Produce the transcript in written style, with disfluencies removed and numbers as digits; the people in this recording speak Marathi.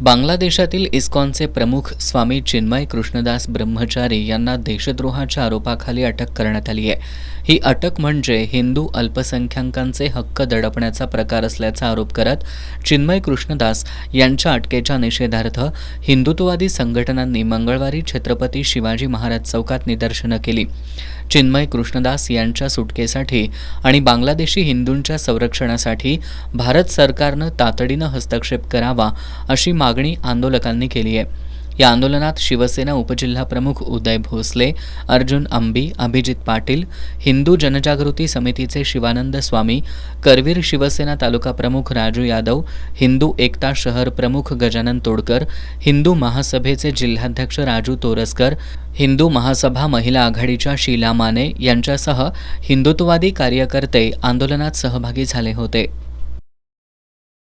बांगलादेशातील इस्कॉनचे प्रमुख स्वामी चिन्मय कृष्णदास ब्रह्मचारी यांना देशद्रोहाच्या आरोपाखाली अटक करण्यात आली आहे। ही अटक म्हणजे हिंदू अल्पसंख्याकांचे हक्क दडपण्याचा प्रकार असल्याचा आरोप करत चिन्मय कृष्णदास यांच्या अटकेच्या निषेधार्थ हिंदुत्ववादी संघटनांनी मंगळवारी छत्रपती शिवाजी महाराज चौकात निदर्शनं केली। चिन्मय कृष्णदास यांच्या सुटकेसाठी आणि बांगलादेशी हिंदूंच्या संरक्षणासाठी भारत सरकारनं तातडीनं हस्तक्षेप करावा अशी मागणी आंदोलकांनी केली आहे। या आंदोलनात शिवसेना उपजिल्हाप्रमुख उदय भोसले, अर्जुन अंबी, अभिजित पाटील, हिंदू जनजागृती समितीचे शिवानंद स्वामी, करवीर शिवसेना तालुका प्रमुख राजू यादव, हिंदू एकता शहर प्रमुख गजानन तोडकर, हिंदू महासभेचे जिल्हाध्यक्ष राजू तोरसकर, हिंदू महासभा महिला आघाडीच्या शीला माने यांच्यासह हिंदुत्ववादी कार्यकर्ते आंदोलनात सहभागी झाले होते।